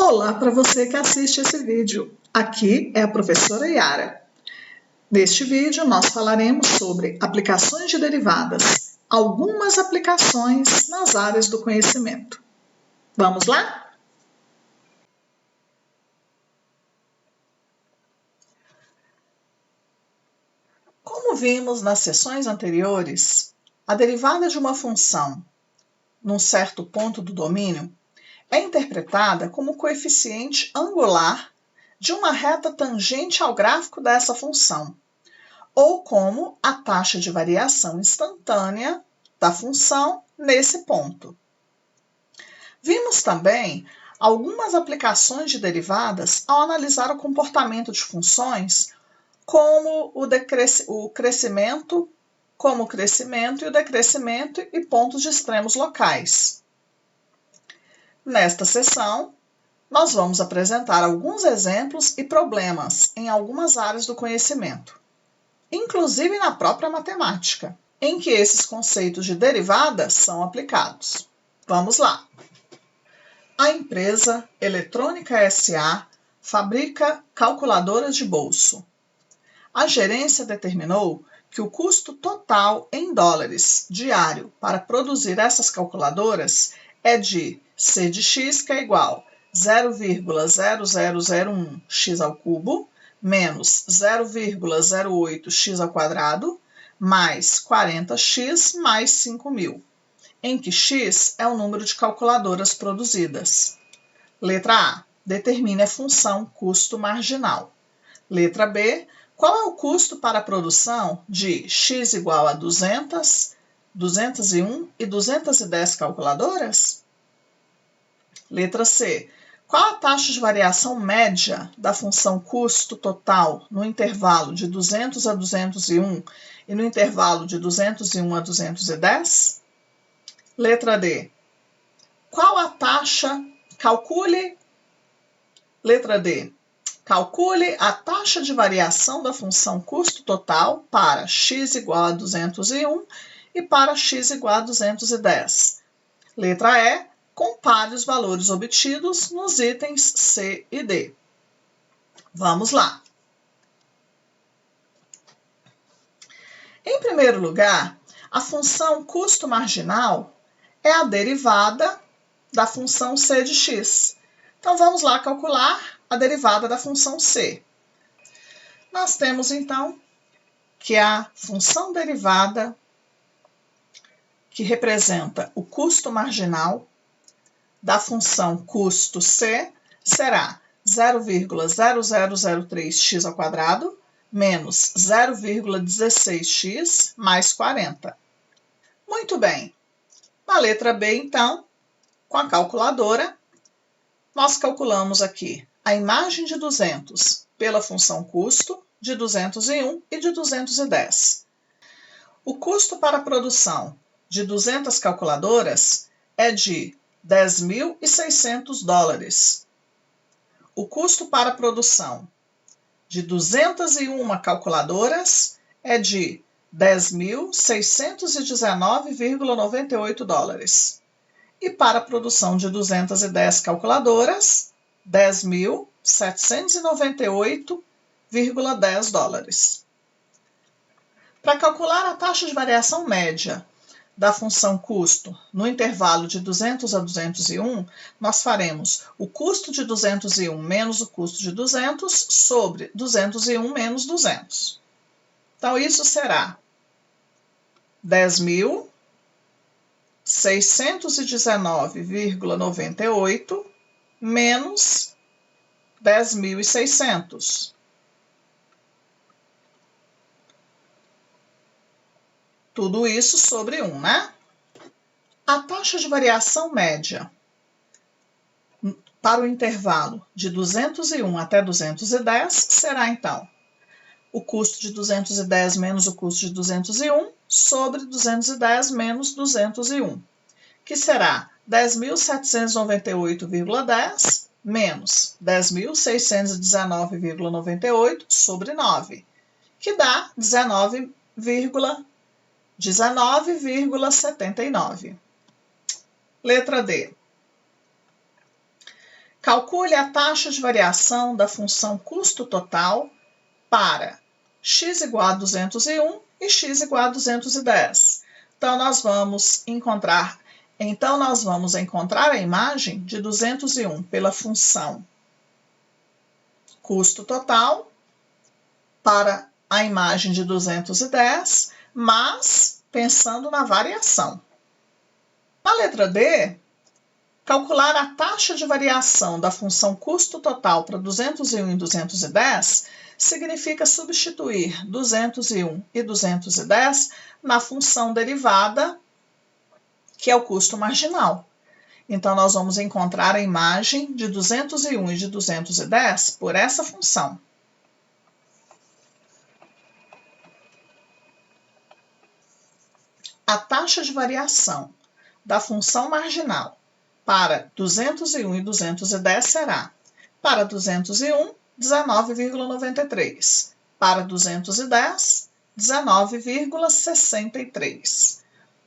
Olá para você que assiste esse vídeo. Aqui é a professora Yara. Neste vídeo nós falaremos sobre aplicações de derivadas, algumas aplicações nas áreas do conhecimento. Vamos lá? Como vimos nas sessões anteriores, a derivada de uma função num certo ponto do domínio é interpretada como o coeficiente angular de uma reta tangente ao gráfico dessa função, ou como a taxa de variação instantânea da função nesse ponto. Vimos também algumas aplicações de derivadas ao analisar o comportamento de funções como o crescimento e o decrescimento e pontos de extremos locais. Nesta sessão, nós vamos apresentar alguns exemplos e problemas em algumas áreas do conhecimento, inclusive na própria matemática, em que esses conceitos de derivada são aplicados. Vamos lá! A empresa Eletrônica S.A. fabrica calculadoras de bolso. A gerência determinou que o custo total em dólares diário para produzir essas calculadoras é de C de x, que é igual a 0,0001 x ao cubo, menos 0,08 x ao quadrado, mais 40x mais 5.000, em que x é o número de calculadoras produzidas. Letra A. Determine a função custo marginal. Letra B. Qual é o custo para a produção de x igual a 200, 201 e 210 calculadoras? Letra C. Qual a taxa de variação média da função custo total no intervalo de 200 a 201 e no intervalo de 201 a 210? Letra D. Qual a taxa? Letra D. Calcule a taxa de variação da função custo total para x igual a 201 e para x igual a 210. Letra E. Compare os valores obtidos nos itens C e D. Vamos lá! Em primeiro lugar, a função custo marginal é a derivada da função C de x. Então, vamos lá calcular a derivada da função C. Nós temos, então, que a função derivada, que representa o custo marginal, da função custo C será 0,0003x ao quadrado menos 0,16x mais 40. Muito bem. Na letra B, então, com a calculadora, nós calculamos aqui a imagem de 200 pela função custo, de 201 e de 210. O custo para a produção de 200 calculadoras é de $10.600. O custo para a produção de 201 calculadoras é de $10.619,98. E para a produção de 210 calculadoras, $10.798,10. Para calcular a taxa de variação média da função custo no intervalo de 200 a 201, nós faremos o custo de 201 menos o custo de 200 sobre 201 menos 200. Então, isso será 10.619,98 menos 10.600. Tudo isso sobre 1, né? A taxa de variação média para o intervalo de 201 até 210 será, então, o custo de 210 menos o custo de 201 sobre 210 menos 201, que será 10.798,10 menos 10.619,98 sobre 9, que dá 19,79. Letra D. Calcule a taxa de variação da função custo total para x igual a 201 e x igual a 210. Então, nós vamos encontrar a imagem de 201 pela função custo total para a imagem de 210, mas pensando na variação. Na letra D, calcular a taxa de variação da função custo total para 201 e 210 significa substituir 201 e 210 na função derivada, que é o custo marginal. Então, nós vamos encontrar a imagem de 201 e de 210 por essa função. A taxa de variação da função marginal para 201 e 210 será: para 201, 19,93. Para 210, 19,63.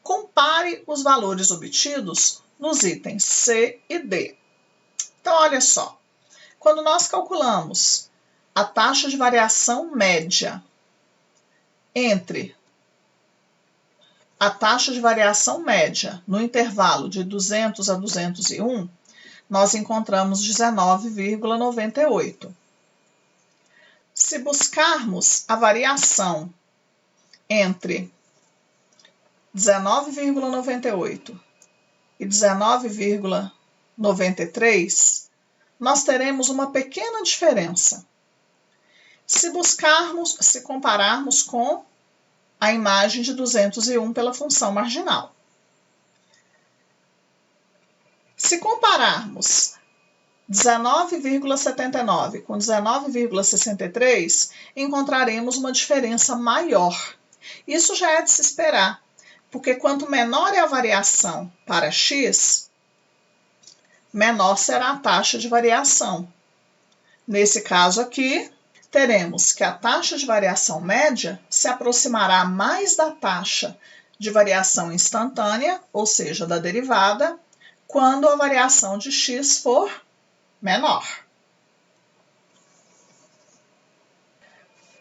Compare os valores obtidos nos itens C e D. Então, olha só. Quando nós calculamos a taxa de variação média entre a taxa de variação média no intervalo de 200 a 201, nós encontramos 19,98. Se buscarmos a variação entre 19,98 e 19,93, nós teremos uma pequena diferença. Se compararmos com a imagem de 201 pela função marginal. Se compararmos 19,79 com 19,63, encontraremos uma diferença maior. Isso já é de se esperar, porque quanto menor é a variação para x, menor será a taxa de variação. Nesse caso aqui, teremos que a taxa de variação média se aproximará mais da taxa de variação instantânea, ou seja, da derivada, quando a variação de x for menor.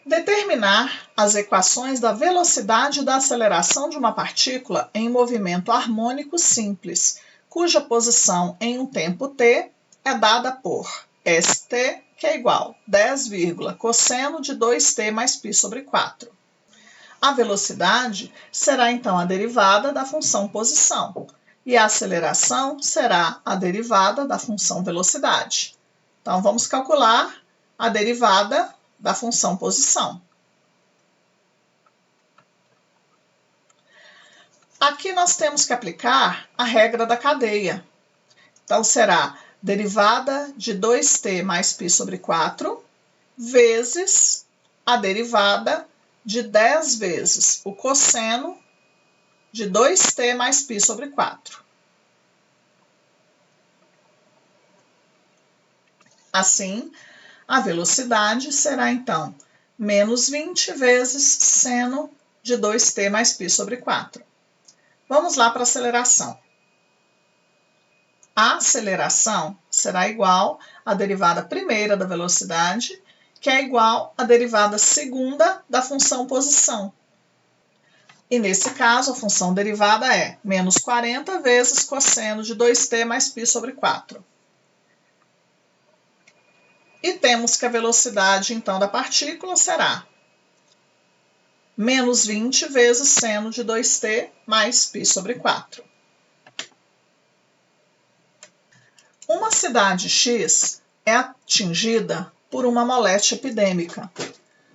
Determinar as equações da velocidade e da aceleração de uma partícula em movimento harmônico simples, cuja posição em um tempo t é dada por st, que é igual a 10, cosseno de 2t mais π sobre 4. A velocidade será então a derivada da função posição, e a aceleração será a derivada da função velocidade. Então, vamos calcular a derivada da função posição. Aqui nós temos que aplicar a regra da cadeia. Então, será derivada de 2t mais π sobre 4 vezes a derivada de 10 vezes o cosseno de 2t mais π sobre 4. Assim, a velocidade será, então, menos 20 vezes seno de 2t mais π sobre 4. Vamos lá para a aceleração. A aceleração será igual à derivada primeira da velocidade, que é igual à derivada segunda da função posição. E nesse caso, a função derivada é menos 40 vezes cosseno de 2t mais π sobre 4. E temos que a velocidade, então, da partícula será menos 20 vezes seno de 2t mais π sobre 4. Uma cidade X é atingida por uma moléstia epidêmica.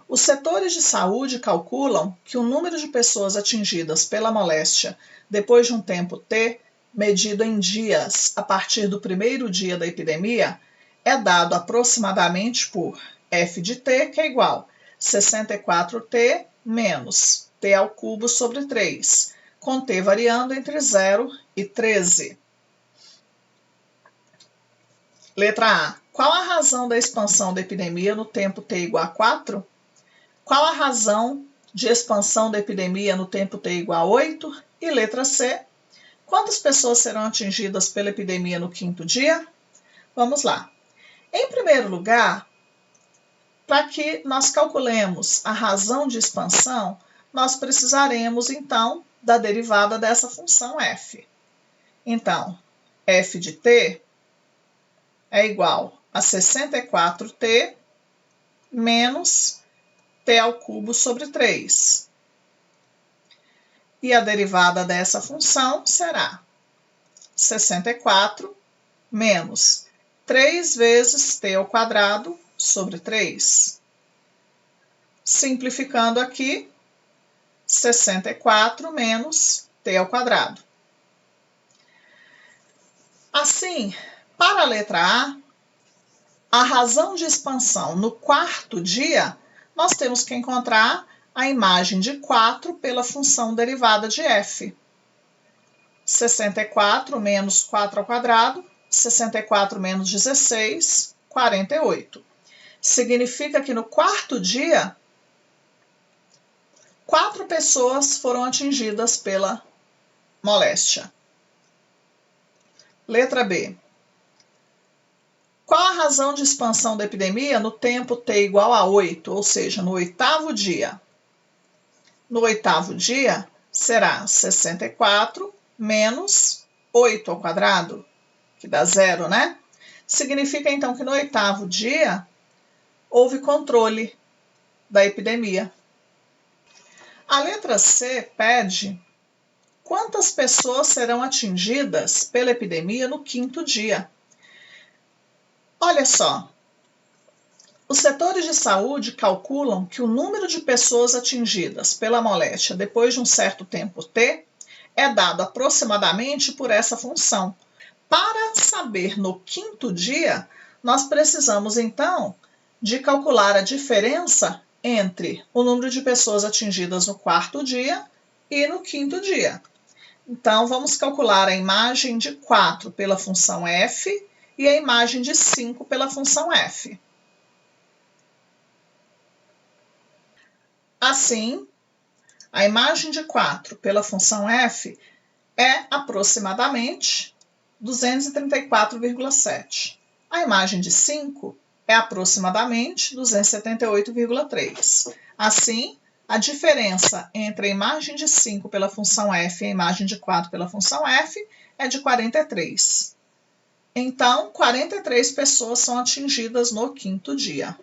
Os setores de saúde calculam que o número de pessoas atingidas pela moléstia depois de um tempo t, medido em dias a partir do primeiro dia da epidemia, é dado aproximadamente por f de t, que é igual a 64t menos t ao cubo sobre 3, com t variando entre 0 e 13. Letra A. Qual a razão da expansão da epidemia no tempo t igual a 4? Qual a razão de expansão da epidemia no tempo t igual a 8? E letra C. Quantas pessoas serão atingidas pela epidemia no quinto dia? Vamos lá. Em primeiro lugar, para que nós calculemos a razão de expansão, nós precisaremos, então, da derivada dessa função f. Então, f de t é igual a 64t menos t ao cubo sobre 3. E a derivada dessa função será 64 menos 3 vezes t ao quadrado sobre 3. Simplificando aqui, 64 menos t ao quadrado. Assim, para a letra A razão de expansão no quarto dia, nós temos que encontrar a imagem de 4 pela função derivada de f. 64 menos 4 ao quadrado, 64 menos 16, 48. Significa que no quarto dia, 4 pessoas foram atingidas pela moléstia. Letra B. Qual a razão de expansão da epidemia no tempo t igual a 8, ou seja, no oitavo dia? No oitavo dia, será 64 menos 8 ao quadrado, que dá 0, né? Significa, então, que no oitavo dia, houve controle da epidemia. A letra C pede quantas pessoas serão atingidas pela epidemia no quinto dia. Olha só, os setores de saúde calculam que o número de pessoas atingidas pela moléstia depois de um certo tempo t é dado aproximadamente por essa função. Para saber no quinto dia, nós precisamos então de calcular a diferença entre o número de pessoas atingidas no quarto dia e no quinto dia. Então, vamos calcular a imagem de 4 pela função f e a imagem de 5 pela função f. Assim, a imagem de 4 pela função f é aproximadamente 234,7. A imagem de 5 é aproximadamente 278,3. Assim, a diferença entre a imagem de 5 pela função f e a imagem de 4 pela função f é de 43. Então, 43 pessoas são atingidas no quinto dia.